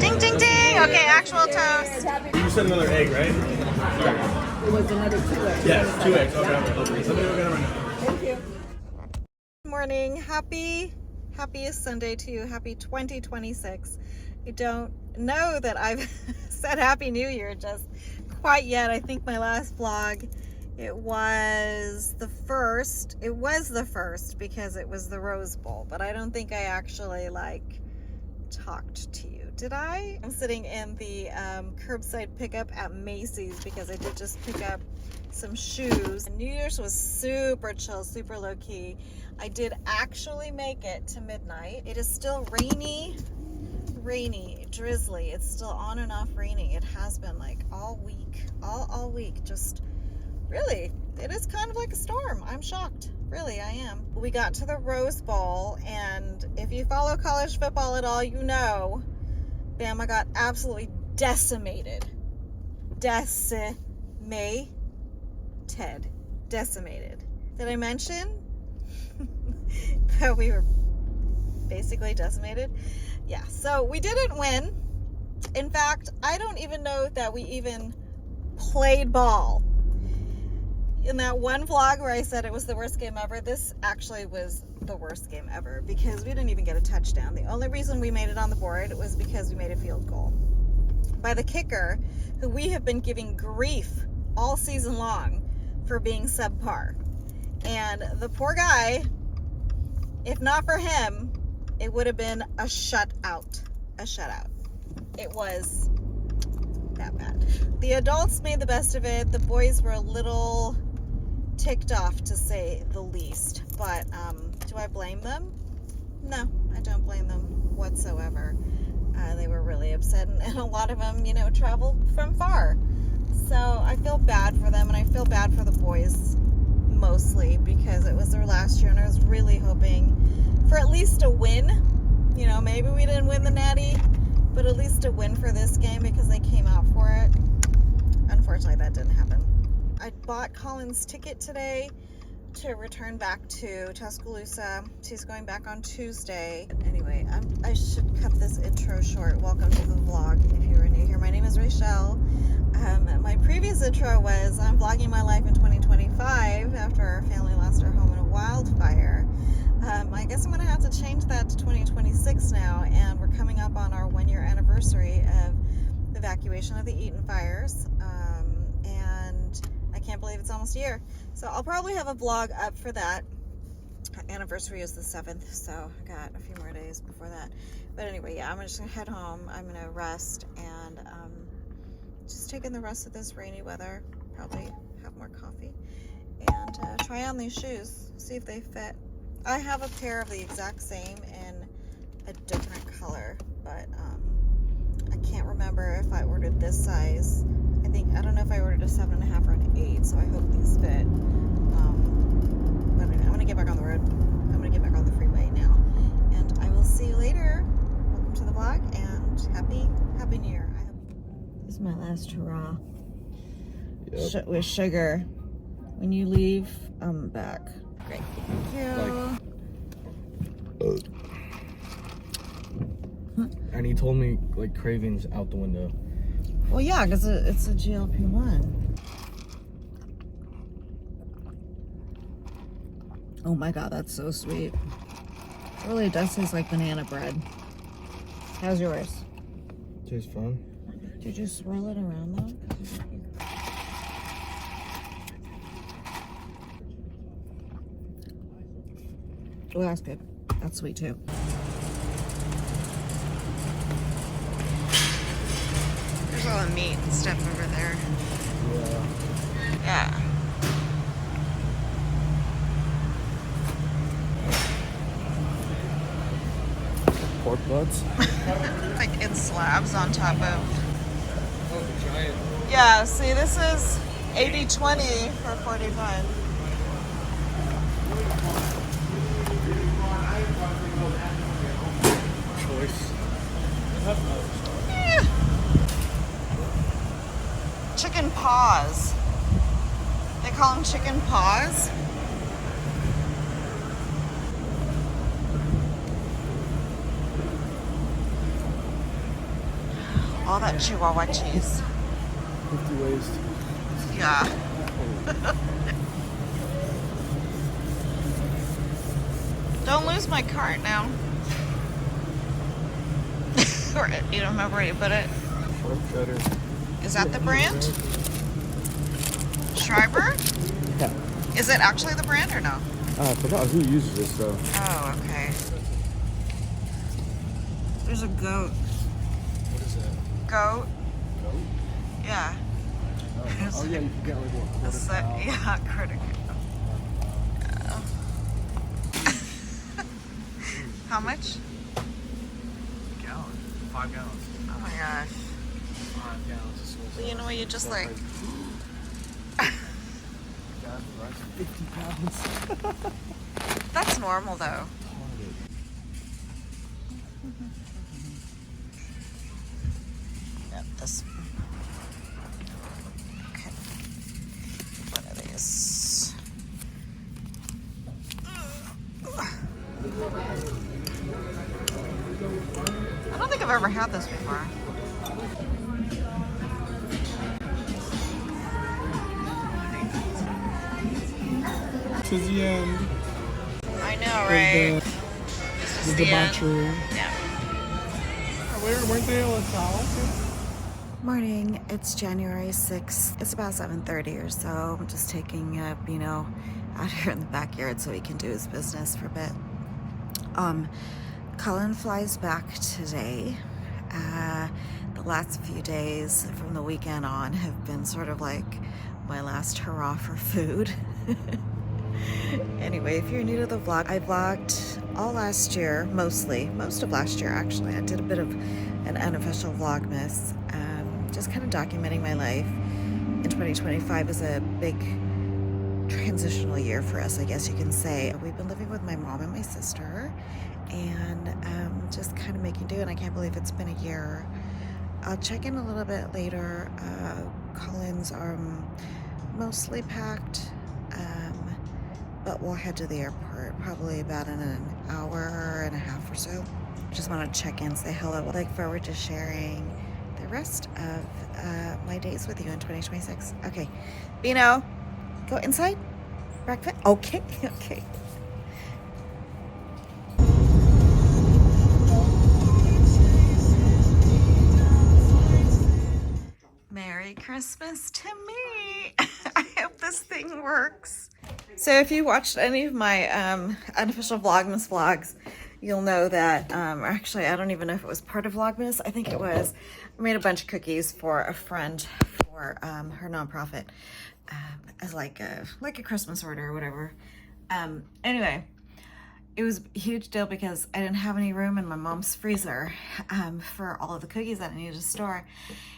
Ding, ding, ding. Okay, actual toast. You said another egg, right? It was another 2 eggs. Yes, 2 eggs. Okay. Somebody will get it right now. Thank you. Good morning. Happiest Sunday to you. Happy 2026. I don't know that I've said Happy New Year just quite yet. I think my last vlog, it was the first because it was the Rose Bowl, but I don't think I actually talked to you. Did I? I'm sitting in the curbside pickup at Macy's because I did just pick up some shoes. New Year's was super chill, super low key. I did actually make it to midnight. It is still rainy, drizzly. It's still on and off raining. It has been all week. Just really, it is kind of like a storm. I'm shocked. Really, I am. We got to the Rose Bowl, and if you follow college football at all, you know Bama got absolutely decimated. Decimated. Did I mention that we were basically decimated? Yeah, so we didn't win. In fact, I don't even know that we even played ball. In that one vlog where I said it was the worst game ever, this actually was the worst game ever because we didn't even get a touchdown. The only reason we made it on the board was because we made a field goal by the kicker, who we have been giving grief all season long for being subpar. And the poor guy, if not for him, it would have been a shutout. It was that bad. The adults made the best of it. The boys were a little ticked off, to say the least, but do I blame them? No, I don't blame them whatsoever. They were really upset, and a lot of them, traveled from far, so I feel bad for them, and I feel bad for the boys mostly because it was their last year, and I was really hoping for at least a win. Maybe we didn't win the Natty, but at least a win for this game because they came out for it. Unfortunately, that didn't happen. I bought Colin's ticket today to return back to Tuscaloosa. He's going back on Tuesday. Anyway, I should cut this intro short. Welcome to the vlog. If you are new here, my name is Rachelle. My previous intro was I'm vlogging my life in 2025 after our family lost our home in a wildfire. I guess I'm going to have to change that to 2026 now, and we're coming up on our 1-year anniversary of the evacuation of the Eaton fires, and I can't believe it's almost a year. So I'll probably have a vlog up for that. Anniversary is the 7th, so I got a few more days before that. But anyway, yeah, I'm just going to head home. I'm going to rest and just take in the rest of this rainy weather, probably have more coffee, and try on these shoes, see if they fit. I have a pair of the exact same in a different color, but I can't remember if I ordered this size. I don't know if I ordered a 7.5 or an 8, so I hope these fit. But anyway, I'm gonna get back on the road. I'm gonna get back on the freeway now, and I will see you later. Welcome to the vlog, and happy New Year. This is my last hurrah. Yep. With sugar. When you leave, I'm back. Great. Thank you. And he told me cravings out the window. Well, yeah, because it's a GLP-1. Oh my god, that's so sweet. It really does taste like banana bread. How's yours? Tastes fun. Did you swirl it around though? Oh, that's good. That's sweet too. There's all the meat and stuff over there. Yeah. Pork butts? Like in slabs on top of. Oh, giant. Yeah, see, this is 80-20 for 45. Choice. Eh. Chicken paws. They call them chicken paws. All that Chihuahua cheese. 50 ways. Yeah. Don't lose my cart now. Or you don't remember where you put it. Pork cheddar. Is that the brand? Schreiber? Yeah. Is it actually the brand or no? I forgot who uses this though. Oh, okay. There's a goat. What is that? Goat? Goat? Yeah. Oh yeah, you can get like what? It's yeah, critical. How much? Gallon. 5 gallons. Oh my gosh. 5 gallons of soy Well, you know what? You just like. God, rice 50 pounds. That's normal though. Yep, this. Okay. One of these. I don't think I've ever had this before. To the end. I know, right? The debauchery. Yeah. Weren't they all South? Morning, it's January 6th. It's about 7:30 or so. I'm just taking Bino out here in the backyard so he can do his business for a bit. Cullen flies back today. The last few days from the weekend on have been sort of like my last hurrah for food. Anyway, if you're new to the vlog, I vlogged all last year, most of last year actually. I did a bit of an unofficial vlogmas, just kind of documenting my life. And 2025 is a big transitional year for us, I guess you can say. We've been living with my mom and my sister and just kind of making do, and I can't believe it's been a year. I'll check in a little bit later. Collins are mostly packed, but we'll head to the airport probably about in an hour and a half or so. Just want to check in, say hello. I look forward to sharing the rest of my days with you in 2026. Okay, Bino, go inside. Breakfast. Okay, okay. Merry Christmas to me. I hope this thing works. So if you watched any of my unofficial Vlogmas vlogs, you'll know that, actually, I don't even know if it was part of Vlogmas. I think it was. I made a bunch of cookies for a friend for her nonprofit as like a Christmas order or whatever. Anyway, it was a huge deal because I didn't have any room in my mom's freezer for all of the cookies that I needed to store.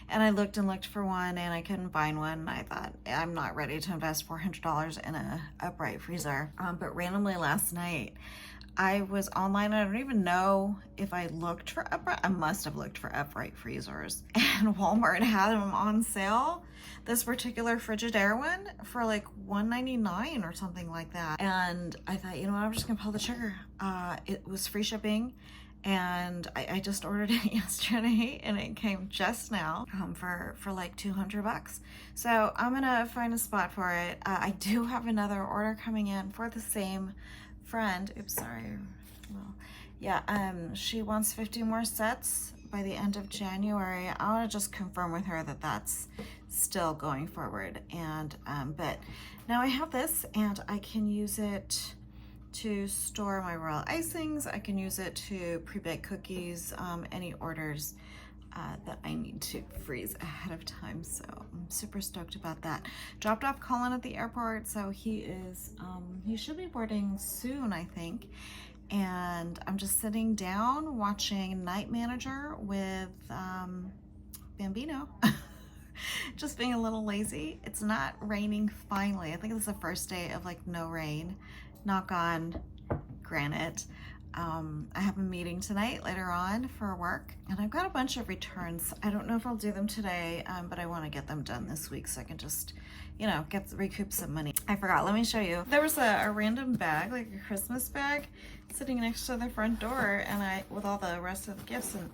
And I looked and looked for one and I couldn't find one. And I thought, I'm not ready to invest $400 in a upright freezer. But randomly last night, I was online and I don't even know if I looked for upright. I must have looked for upright freezers. And Walmart had them on sale. This particular Frigidaire one for like $1.99 or something like that. And I thought, you know what, I'm just gonna pull the trigger. It was free shipping and I just ordered it yesterday and it came just now for like $200. So I'm gonna find a spot for it. I do have another order coming in for the same friend. Oops, sorry. Well, yeah, she wants 50 more sets by the end of January. I want to just confirm with her that that's still going forward. And but now I have this and I can use it to store my royal icings. I can use it to pre-bake cookies, any orders that I need to freeze ahead of time. So I'm super stoked about that. Dropped off Colin at the airport, so he is he should be boarding soon, I think. And I'm just sitting down watching Night Manager with Bambino. just being a little lazy. It's not raining finally. I think this is the first day of like no rain. Knock on granite. I have a meeting tonight later on for work, and I've got a bunch of returns. I don't know if I'll do them today, but I want to get them done this week so I can just, you know, recoup some money. I forgot, let me show you. There was a random bag, like a Christmas bag, sitting next to the front door, and with all the rest of the gifts, and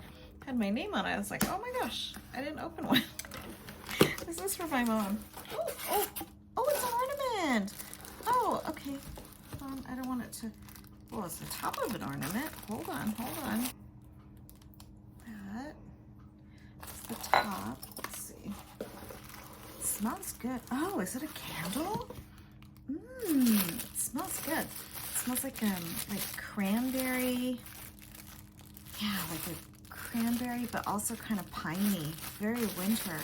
had my name on it. I was like, oh my gosh, I didn't open one. This is for my mom. Oh, it's an ornament. Oh, okay. Hold on, I don't want it to. Oh, it's the top of an ornament. Hold on. That's the top. Let's see. It smells good. Oh, is it a candle? It smells good. It smells like cranberry. Yeah, like a cranberry, but also kind of piney. Very winter.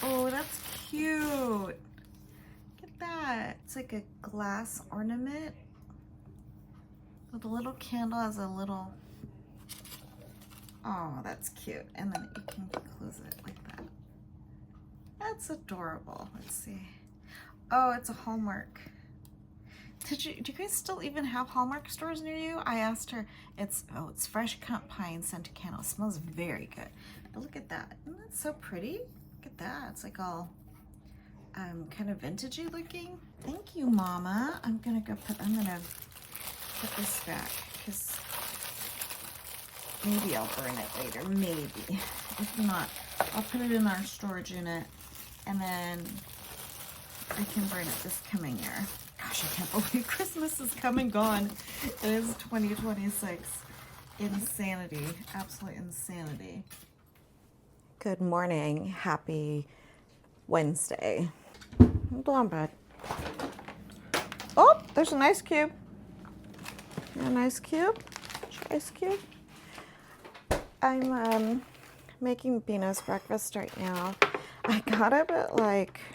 Oh, that's cute. Look at that. It's like a glass ornament. The little candle has a little, oh, that's cute. And then you can close it like that. That's adorable. Let's see. Oh, it's a Hallmark. Do you guys still even have Hallmark stores near you? I asked her. It's fresh cut pine scented candle. It smells very good. But look at that. Isn't that so pretty? Look at that. It's like all kind of vintagey looking. Thank you, Mama. I'm gonna put this back because maybe I'll burn it later. Maybe. If not, I'll put it in our storage unit and then I can burn it this coming year. Gosh, I can't believe Christmas is come and gone. It is 2026. Insanity. Absolute insanity. Good morning. Happy Wednesday. Hold on, bud. Oh, there's an ice cube. An ice cube. Ice cube. I'm making Bina's breakfast right now. I got up at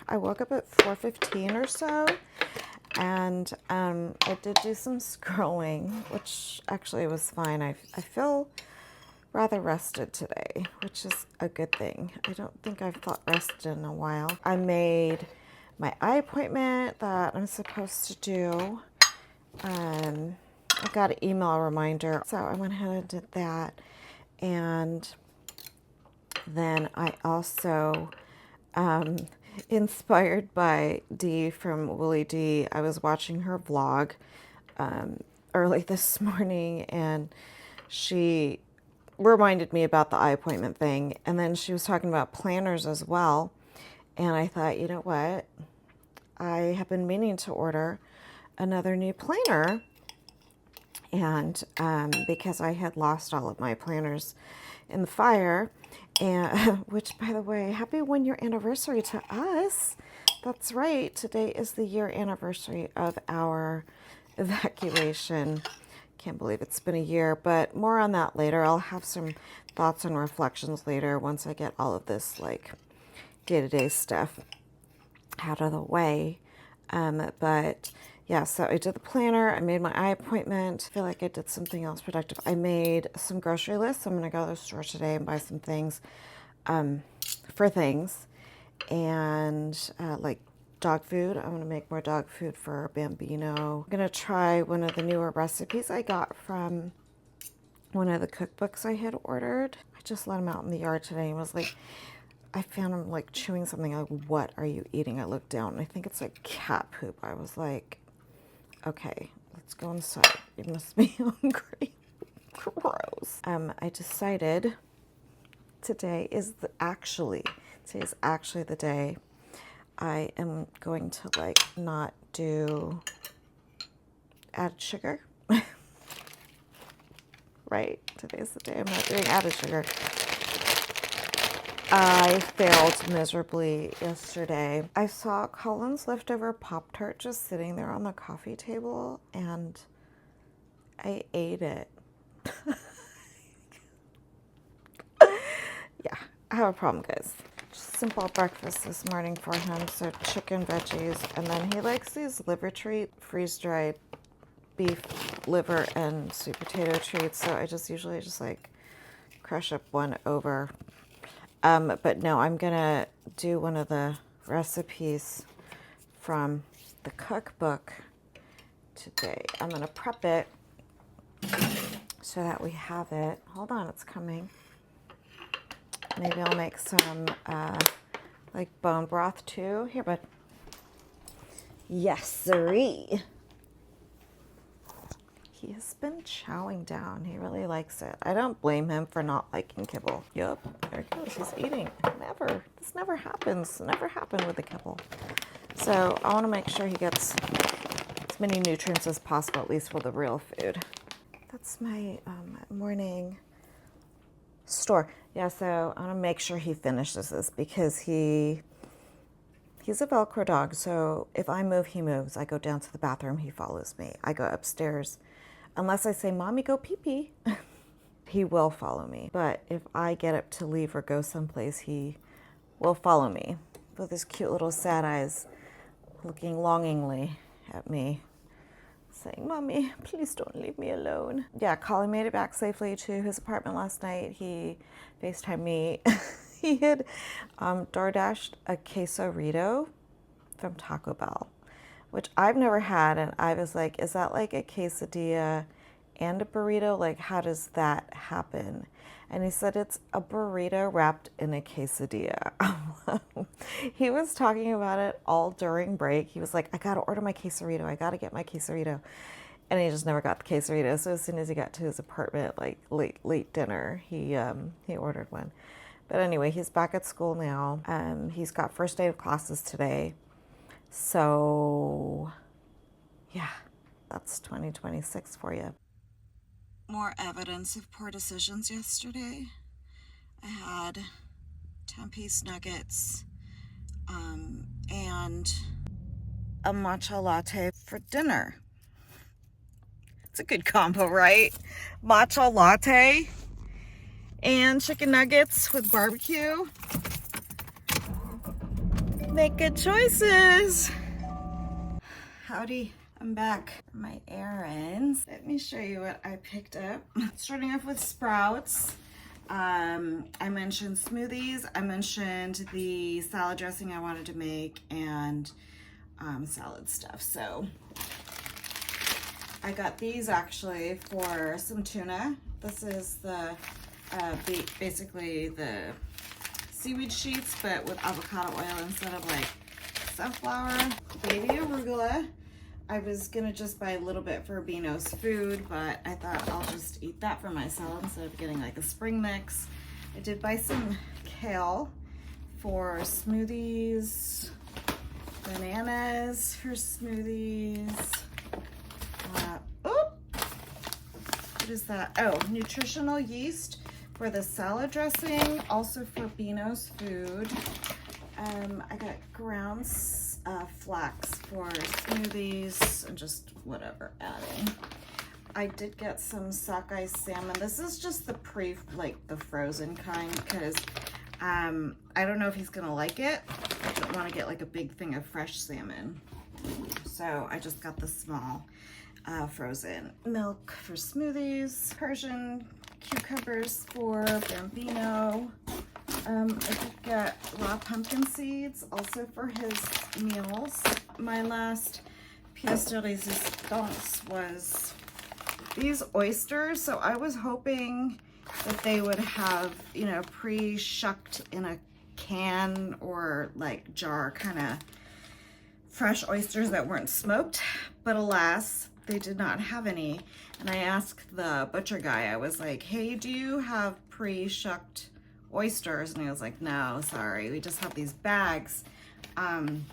I woke up at 4:15 or so, and I did do some scrolling, which actually was fine. I feel rather rested today, which is a good thing. I don't think I've felt rested in a while. I made my eye appointment that I'm supposed to do. I got an email reminder, so I went ahead and did that. And then I also, inspired by Dee from Willie D, I was watching her vlog early this morning, and she reminded me about the eye appointment thing. And then she was talking about planners as well. And I thought, you know what? I have been meaning to order another new planner. And because I had lost all of my planners in the fire, and which, by the way, happy 1-year anniversary to us. That's right. Today is the year anniversary of our evacuation. Can't believe it's been a year, but more on that later. I'll have some thoughts and reflections later once I get all of this day-to-day stuff out of the way. But yeah, so I did the planner. I made my eye appointment. I feel like I did something else productive. I made some grocery lists. I'm going to go to the store today and buy some things for things. And like dog food. I'm going to make more dog food for Bambino. I'm going to try one of the newer recipes I got from one of the cookbooks I had ordered. I just let him out in the yard today and was like, I found him chewing something. Like, what are you eating? I looked down and I think it's like cat poop. I was like, okay, let's go inside. You must be hungry. Gross. I decided today is actually the day I am going to not do added sugar. Right? Today's the day I'm not doing added sugar. I failed miserably yesterday. I saw Colin's leftover Pop-Tart just sitting there on the coffee table, and I ate it. Yeah, I have a problem, guys. Just simple breakfast this morning for him, so chicken, veggies, and then he likes these liver treat, freeze-dried beef liver and sweet potato treats, so I usually just crush up one over But no, I'm gonna do one of the recipes from the cookbook today. I'm gonna prep it so that we have it. Hold on, it's coming. Maybe I'll make some like bone broth too. Here, bud. Yes, sirree. He has been chowing down. He really likes it. I don't blame him for not liking kibble. Yup, there he goes. He's eating. Never. This never happens. Never happened with the kibble. So I want to make sure he gets as many nutrients as possible, at least for the real food. That's my morning store. Yeah, so I want to make sure he finishes this because he's a Velcro dog. So if I move, he moves. I go down to the bathroom, he follows me. I go upstairs. Unless I say, Mommy, go pee-pee, he will follow me. But if I get up to leave or go someplace, he will follow me with his cute little sad eyes looking longingly at me, saying, Mommy, please don't leave me alone. Yeah, Colin made it back safely to his apartment last night. He FaceTimed me. He had DoorDashed a quesarito from Taco Bell, which I've never had, and I was like, is that like a quesadilla and a burrito? Like, how does that happen? And he said it's a burrito wrapped in a quesadilla. He was talking about it all during break. He was like, I gotta order my quesarito. I gotta get my quesarito. And he just never got the quesarito. So as soon as he got to his apartment, like late dinner, he ordered one. But anyway, he's back at school now. He's got first day of classes today. So, yeah, that's 2026 for you. More evidence of poor decisions yesterday. I had 10-piece nuggets and a matcha latte for dinner. It's a good combo, right? Matcha latte and chicken nuggets with barbecue. Make good choices. Howdy, I'm back from my errands. Let me show you what I picked up. Starting off with Sprouts. I mentioned smoothies. I mentioned the salad dressing I wanted to make and salad stuff. So I got these actually for some tuna. This is the basically the seaweed sheets, but with avocado oil instead of like sunflower. Baby arugula. I was gonna just buy a little bit for Beano's food, but I thought I'll just eat that for myself instead of getting like a spring mix. I did buy some kale for smoothies, bananas for smoothies. What is that? Oh, nutritional yeast for the salad dressing, also for Beano's food. I got ground flax for smoothies and just whatever adding. I did get some sockeye salmon. This is just the the frozen kind because I don't know if he's gonna like it. I don't want to get like a big thing of fresh salmon. So I just got the small frozen milk for smoothies, Persian cucumbers for Bambino. I did get raw pumpkin seeds also for his meals. My last pièce de résistance was these oysters. So I was hoping that they would have, you know, pre-shucked in a can or like jar kind of fresh oysters that weren't smoked, but alas, they did not have any. And I asked the butcher guy, I was like, hey, do you have pre-shucked oysters? And he was like, no, sorry, we just have these bags. And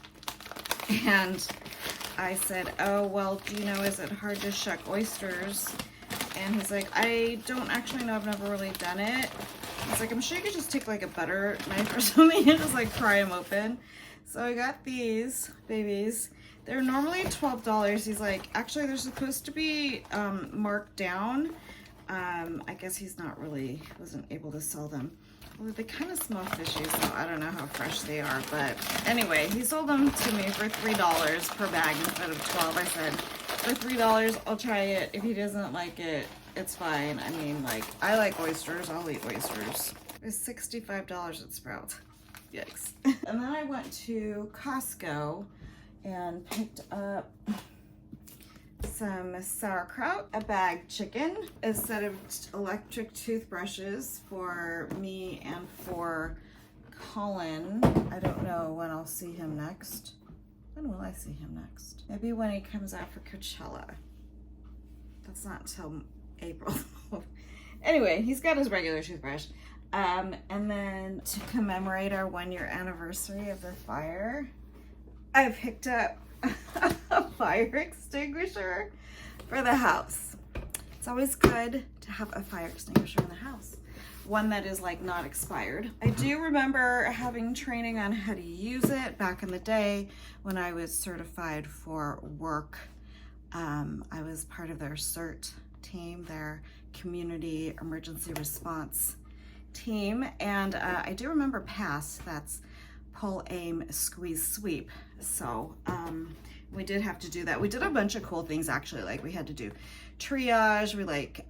I said, oh, well, do you know, is it hard to shuck oysters? And he's like, I don't actually know, I've never really done it. He's like, I'm sure you could just take like a butter knife or something and just like pry them open. So I got these babies. They're normally $12. He's like, actually they're supposed to be marked down. I guess he's not really, wasn't able to sell them. Well, they kind of smell fishy, so I don't know how fresh they are. But anyway, he sold them to me for $3 per bag instead of $12. I said, for $3, I'll try it. If he doesn't like it, it's fine. I mean, like, I like oysters. I'll eat oysters. was $65 at Sprouts. Yikes. And then I went to Costco and picked up some sauerkraut, a bag chicken, a set of electric toothbrushes for me and for Colin. I don't know when I'll see him next. When will I see him next? Maybe when he comes out for Coachella. That's not until April. Anyway, he's got his regular toothbrush. And then to commemorate our 1-year anniversary of the fire, I picked up a fire extinguisher for the house. It's always good to have a fire extinguisher in the house. One that is like not expired. I do remember having training on how to use it back in the day when I was certified for work. I was part of their CERT team, their community emergency response team, and I do remember PASS, that's pull, aim, squeeze, sweep. So we did have to do that. We did a bunch of cool things actually, like we had to do triage, we like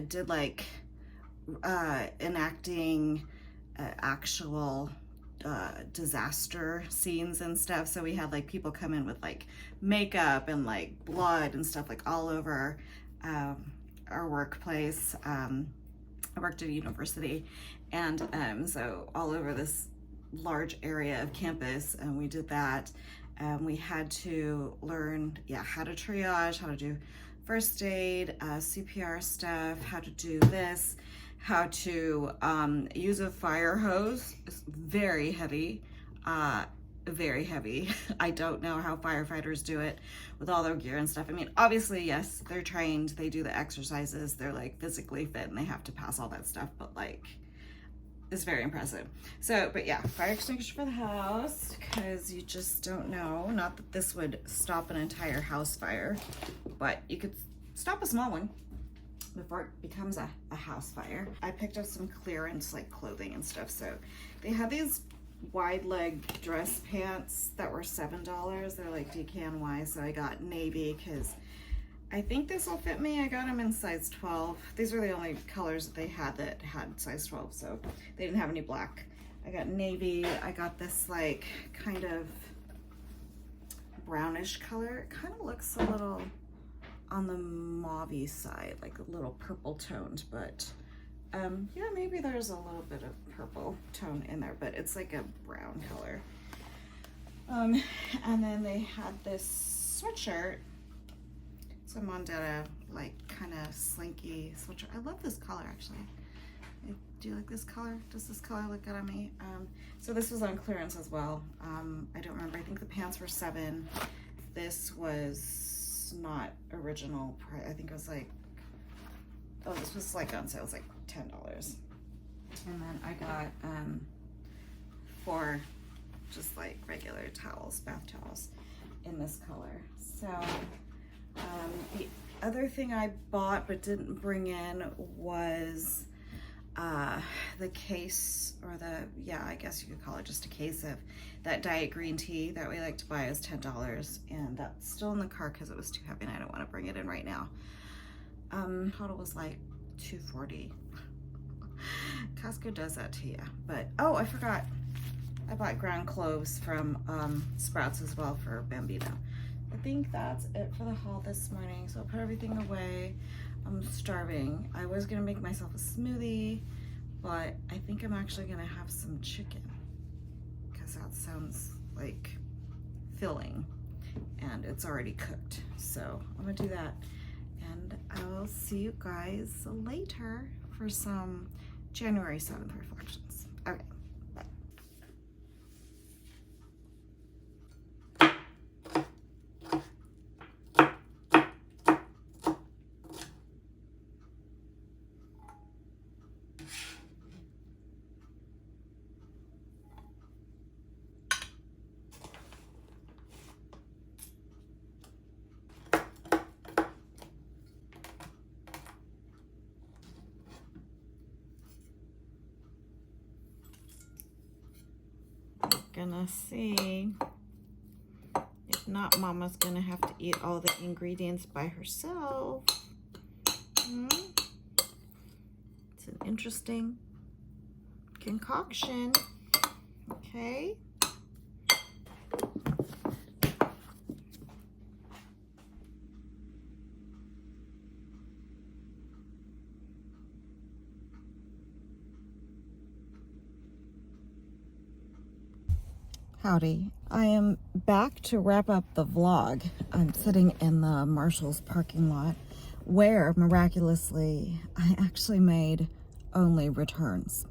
did like enacting actual disaster scenes and stuff. So we had like people come in with like makeup and like blood and stuff like all over our workplace. I worked at a university, and so all over this large area of campus, and we did that. We had to learn, how to triage, how to do first aid, CPR stuff, how to do this, how to use a fire hose. It's very heavy, very heavy. I don't know how firefighters do it with all their gear and stuff. I mean, obviously, yes, they're trained, they do the exercises, they're like physically fit and they have to pass all that stuff, but like, it's very impressive. So, but yeah, fire extinguisher for the house, because you just don't know. Not that this would stop an entire house fire, but you could stop a small one before it becomes a house fire. I picked up some clearance like clothing and stuff. So they had these wide leg dress pants that were $7. They're like DKNY, so I got navy because I think this will fit me. I got them in size 12. These are the only colors that they had size 12, so they didn't have any black. I got navy. I got this like kind of brownish color. It kind of looks a little on the mauve-y side, like a little purple toned, but yeah, maybe there's a little bit of purple tone in there, but it's like a brown color. And then they had this sweatshirt. It's a Mondetta, like kind of slinky sweatshirt. I love this color actually. Do you like this color? Does this color look good on me? So this was on clearance as well. I don't remember. I think the pants were $7. This was not original price. I think it was like, oh, this was like on sale. It was like $10. And then I got 4 just like regular towels, bath towels in this color. So the other thing I bought but didn't bring in was the case, or I guess you could call it just a case of that diet green tea that we like to buy is $10, and that's still in the car because it was too heavy and I don't want to bring it in right now. Total was like $2.40. Costco does that to you. But oh, I forgot, I bought ground cloves from Sprouts as well for Bambino. I think that's it for the haul this morning, so I'll put everything away. I'm starving. I was gonna make myself a smoothie, but I think I'm actually gonna have some chicken because that sounds like filling and it's already cooked. So I'm gonna do that, and I'll see you guys later for some January 7th reflections. Okay. Gonna see. If not, Mama's gonna have to eat all the ingredients by herself. It's an interesting concoction. Okay. Howdy. I am back to wrap up the vlog. I'm sitting in the Marshall's parking lot where miraculously I actually made only returns.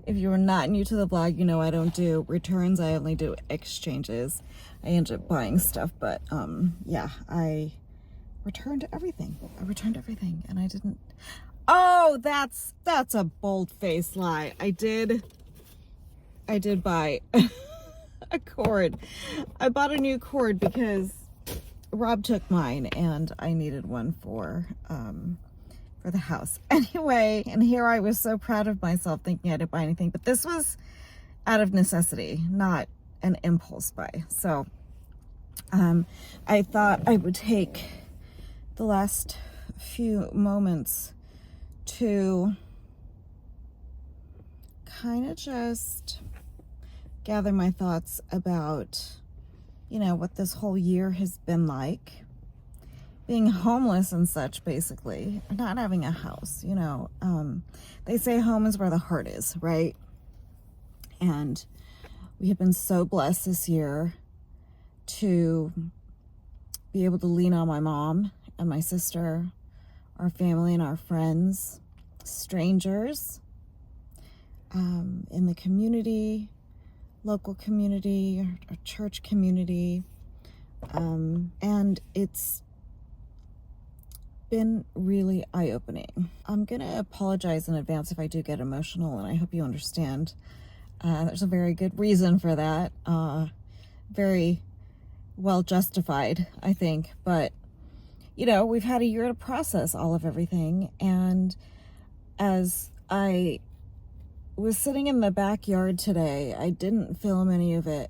If you are not new to the vlog, you know I don't do returns, I only do exchanges. I end up buying stuff, but yeah, I returned everything. And I didn't. Oh, that's a bold-faced lie. I did buy a cord. I bought a new cord because Rob took mine and I needed one for the house. Anyway, and here I was so proud of myself thinking I didn't buy anything, but this was out of necessity, not an impulse buy. So I thought I would take the last few moments to kind of just gather my thoughts about, you know, what this whole year has been like. Being homeless and such, basically. Not having a house, you know. They say home is where the heart is, right? And we have been so blessed this year to be able to lean on my mom and my sister, our family and our friends, strangers, in the community, local community, our church community. And it's been really eye-opening. I'm gonna apologize in advance if I do get emotional, and I hope you understand. There's a very good reason for that. Very well justified, I think. But, you know, we've had a year to process all of everything. And as I was sitting in the backyard today, I didn't film any of it,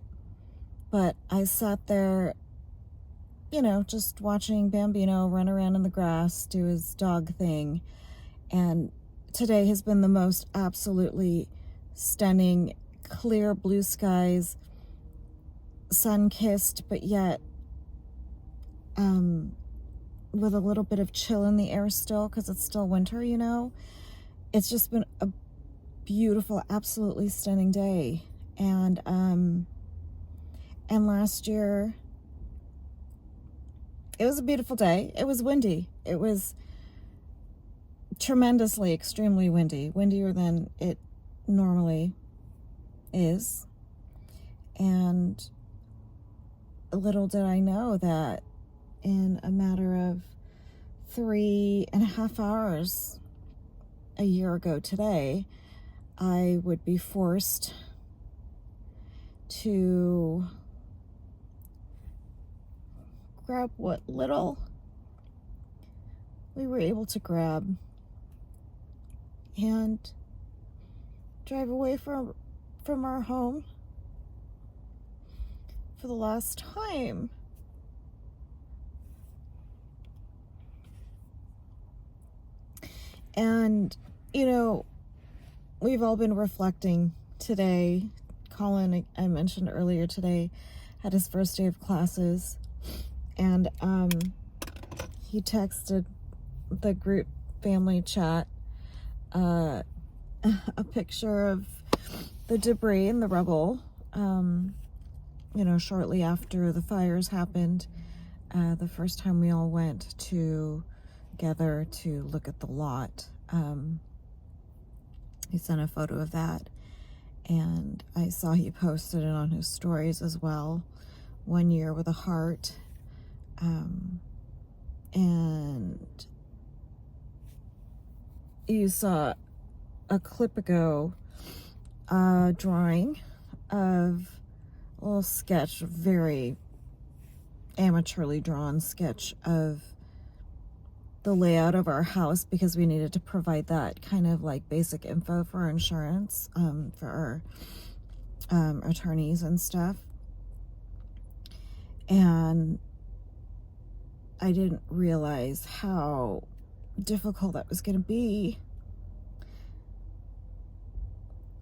but I sat there, you know, just watching Bambino run around in the grass, do his dog thing. And today has been the most absolutely stunning, clear blue skies, sun-kissed, but yet with a little bit of chill in the air still, because it's still winter, you know. It's just been a beautiful, absolutely stunning day. And last year, it was a beautiful day. It was windy. It was tremendously, extremely windy. Windier than it normally is. And little did I know that in a matter of 3.5 hours a year ago today, I would be forced to grab what little we were able to grab and drive away from our home for the last time. And, you know, we've all been reflecting today. Colin, I mentioned earlier today, had his first day of classes. And he texted the group family chat a picture of the debris and the rubble, you know, shortly after the fires happened, the first time we all went together to look at the lot. He sent a photo of that, and I saw he posted it on his stories as well. 1 year with a heart. And you saw a clip ago a drawing of a little sketch, a very amateurly drawn sketch of the layout of our house, because we needed to provide that kind of like basic info for our insurance, for our attorneys and stuff. And I didn't realize how difficult that was going to be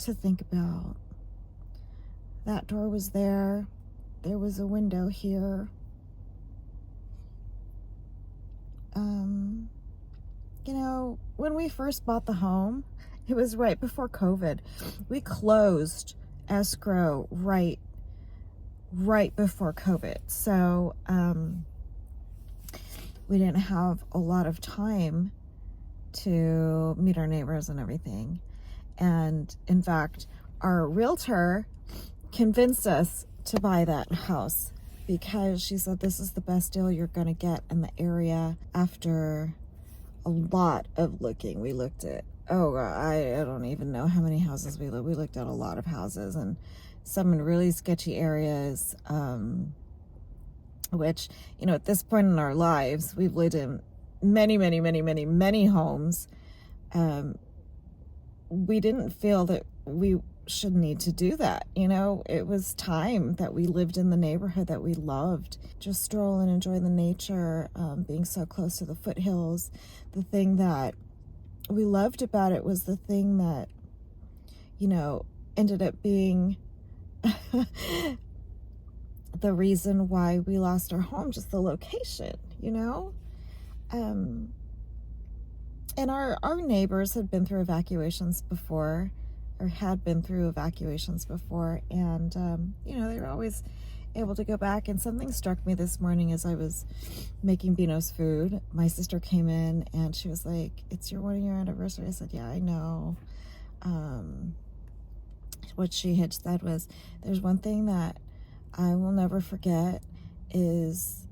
to think about. That door was there. There was a window here. You know, when we first bought the home, it was right before COVID. We closed escrow right before COVID. So we didn't have a lot of time to meet our neighbors and everything. And in fact, our realtor convinced us to buy that house because she said this is the best deal you're going to get in the area. After a lot of looking, we looked at, I don't even know how many houses we looked. We looked at a lot of houses, and some in really sketchy areas, which, you know, at this point in our lives, we've lived in many homes. We didn't feel that we should need to do that. You know, it was time that we lived in the neighborhood that we loved. Just stroll and enjoy the nature, being so close to the foothills. The thing that we loved about it was the thing that, you know, ended up being the reason why we lost our home, just the location, you know? And our neighbors had been through evacuations before, or had been through evacuations before, and you know, they were always able to go back. And something struck me this morning as I was making Bino's food. My sister came in and she was like, "It's your 1 year anniversary." I said, "Yeah, I know." What she had said was, "There's one thing that I will never forget is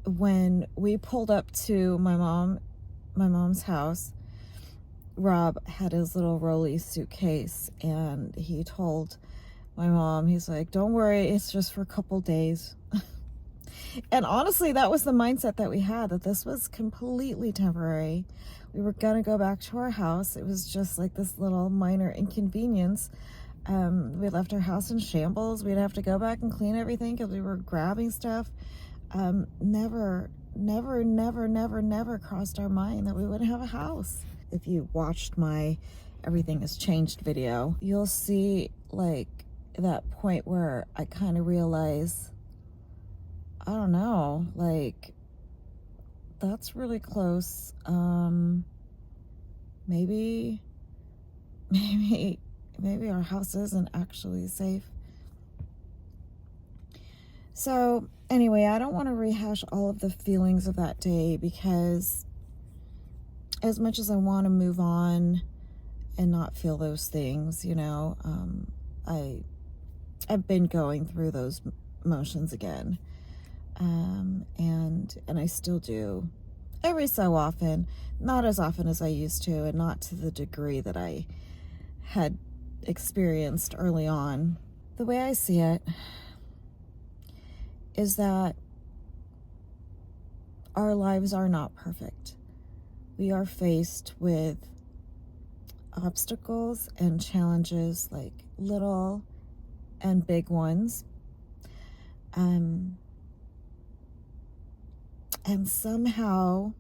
when we pulled up to my mom's house, Rob had his little rolly suitcase, and he told my mom, he's like, 'Don't worry, it's just for a couple days.'" And honestly, that was the mindset that we had, that this was completely temporary. We were gonna go back to our house. It was just like this little minor inconvenience. We left our house in shambles. We'd have to go back and clean everything because we were grabbing stuff. Never crossed our mind that we wouldn't have a house. If you watched my Everything Has Changed video, you'll see like that point where I kind of realize, I don't know, like, that's really close. Maybe our house isn't actually safe. So anyway, I don't want to rehash all of the feelings of that day, because as much as I want to move on and not feel those things, you know, I've been going through those motions again. And I still do every so often, not as often as I used to, and not to the degree that I had experienced early on. The way I see it is that our lives are not perfect. We are faced with obstacles and challenges, like little and big ones. And somehow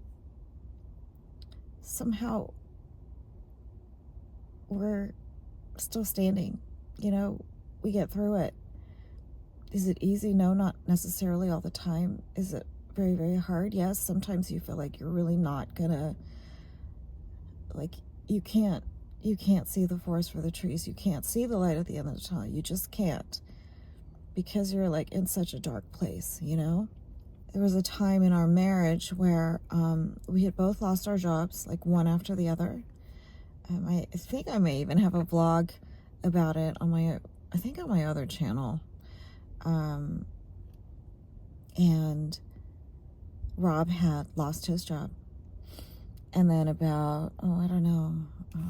we're still standing. You know, we get through it. Is it easy? No, not necessarily all the time. Is it very, very hard? Yes. Sometimes you feel like you're really not gonna, like, you can't see the forest for the trees. You can't see the light at the end of the tunnel. You just can't, because you're like in such a dark place, you know? There was a time in our marriage where we had both lost our jobs, like one after the other. I think I may even have a vlog about it on my other channel. And Rob had lost his job. And then about,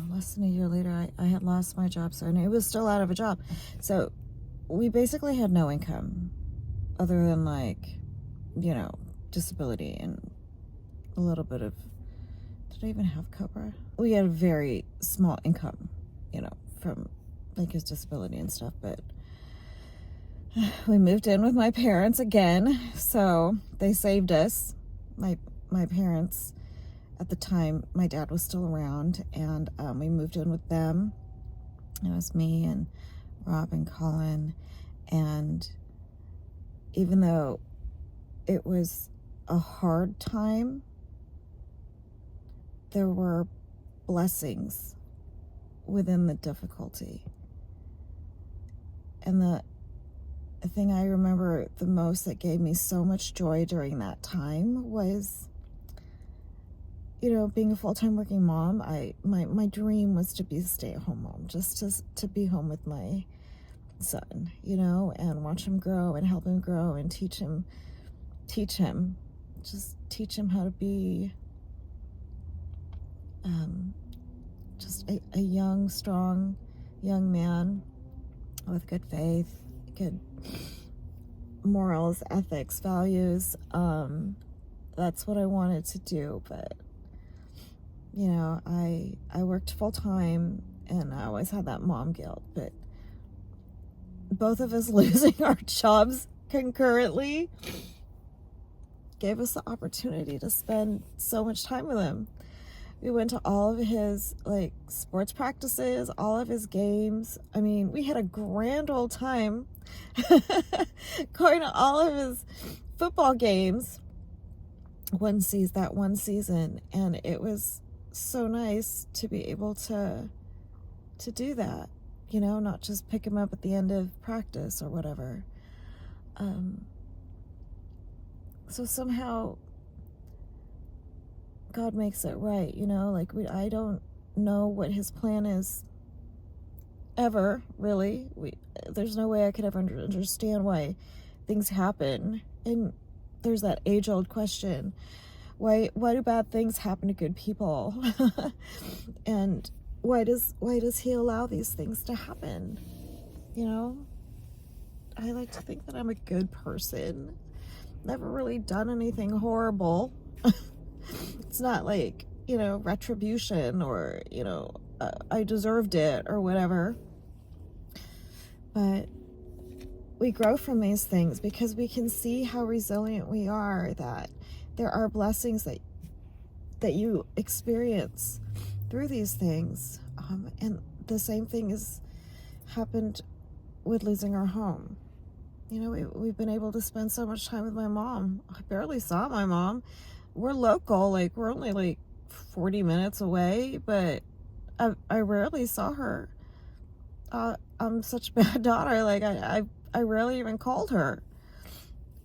less than a year later, I had lost my job. So I was still out of a job. So we basically had no income other than, like, you know, disability and a little bit of, did I even have Cobra? We had a very small income, you know, from like his disability and stuff, but we moved in with my parents again, so they saved us. My parents, at the time, my dad was still around, and we moved in with them. It was me and Rob and Colin. And even though it was a hard time, there were blessings within the difficulty. And the thing I remember the most that gave me so much joy during that time was, being a full-time working mom. My dream was to be a stay-at-home mom, just to be home with my son, and watch him grow and help him grow and teach him how to be just a young, strong young man with good faith, good morals, ethics, values. That's what I wanted to do, but I worked full time and I always had that mom guilt, but both of us losing our jobs concurrently gave us the opportunity to spend so much time with him. We went to all of his sports practices, all of his games. I mean, we had a grand old time going to all of his football games that one season, and it was so nice to be able to do that, not just pick him up at the end of practice or whatever. So somehow God makes it right, I don't know what his plan is ever, really. There's no way I could ever understand why things happen. And there's that age-old question, why do bad things happen to good people? And why does he allow these things to happen? I like to think that I'm a good person. Never really done anything horrible. It's not retribution or, I deserved it or whatever. But we grow from these things because we can see how resilient we are, that there are blessings that you experience through these things. And the same thing has happened with losing our home. We've been able to spend so much time with my mom. I barely saw my mom. We're local, we're only 40 minutes away, but I rarely saw her. I'm such a bad daughter. I rarely even called her.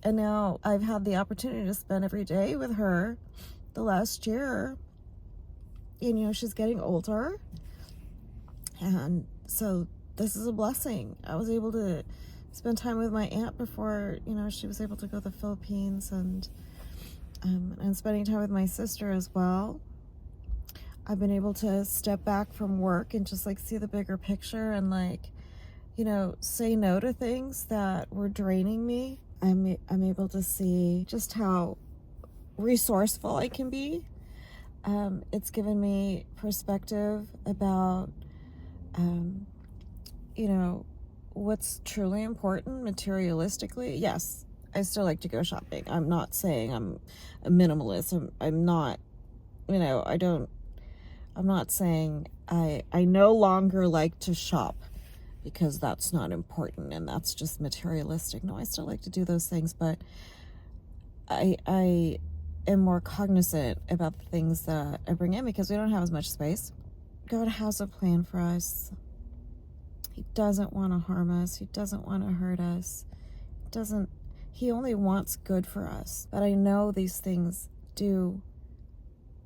And now I've had the opportunity to spend every day with her the last year. And, she's getting older. And so this is a blessing. I was able to spend time with my aunt before, she was able to go to the Philippines, and spending time with my sister as well. I've been able to step back from work and just see the bigger picture and say no to things that were draining me. I'm able to see just how resourceful I can be. It's given me perspective about what's truly important materialistically. Yes, I still like to go shopping. I'm not saying I'm a minimalist. I'm not, I'm not saying I no longer like to shop because that's not important and that's just materialistic. No, I still like to do those things, but I am more cognizant about the things that I bring in because we don't have as much space. God has a plan for us. He doesn't want to harm us. He doesn't want to hurt us. He only wants good for us. But I know these things do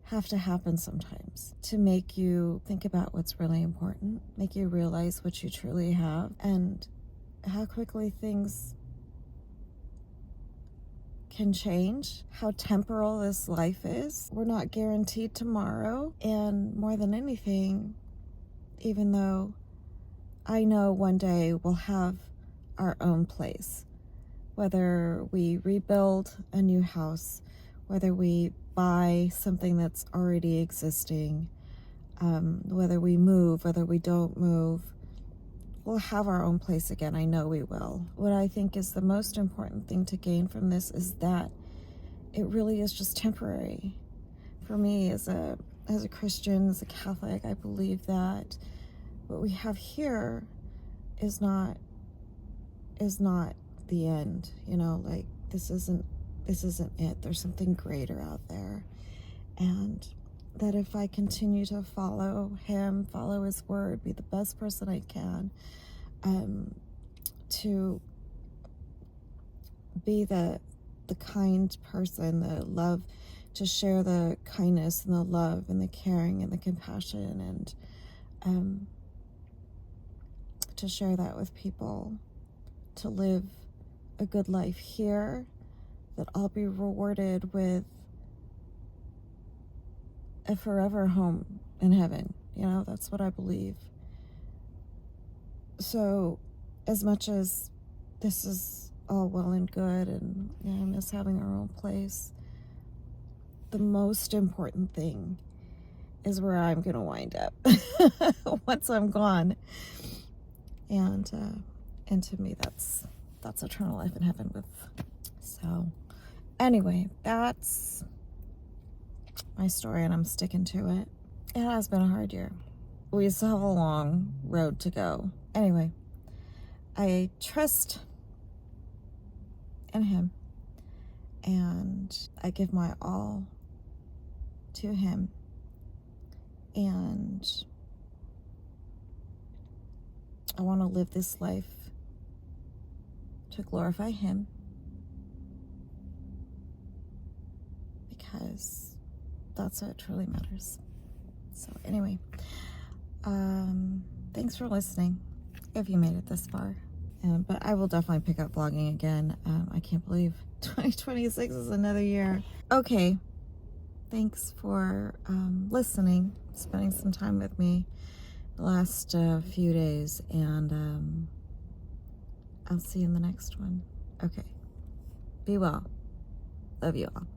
have to happen sometimes to make you think about what's really important, make you realize what you truly have, and how quickly things can change, how temporal this life is. We're not guaranteed tomorrow, and more than anything, even though I know one day we'll have our own place, whether we rebuild a new house, whether we buy something that's already existing, whether we move, whether we don't move, we'll have our own place again. I know we will. What I think is the most important thing to gain from this is that it really is just temporary. For me, as a Christian, as a Catholic, I believe that what we have here is not the end, you know, like this isn't it. There's something greater out there. And that if I continue to follow him, follow his word, be the best person I can, to be the kind person, the love, to share the kindness and the love and the caring and the compassion, and to share that with people, to live a good life here, that I'll be rewarded with a forever home in heaven. You know, that's what I believe. So as much as this is all well and good, and you know, miss having our own place, the most important thing is where I'm gonna wind up once I'm gone. And to me, that's eternal life in heaven with. So anyway, that's my story, and I'm sticking to it. It has been a hard year. We still have a long road to go. Anyway, I trust in him, and I give my all to him, and I want to live this life to glorify him, because that's what truly matters. So anyway, thanks for listening, if you made it this far. But I will definitely pick up vlogging again. I can't believe 2026 is another year. Okay, thanks for listening, spending some time with me the last few days, and I'll see you in the next one. Okay, be well. Love you all.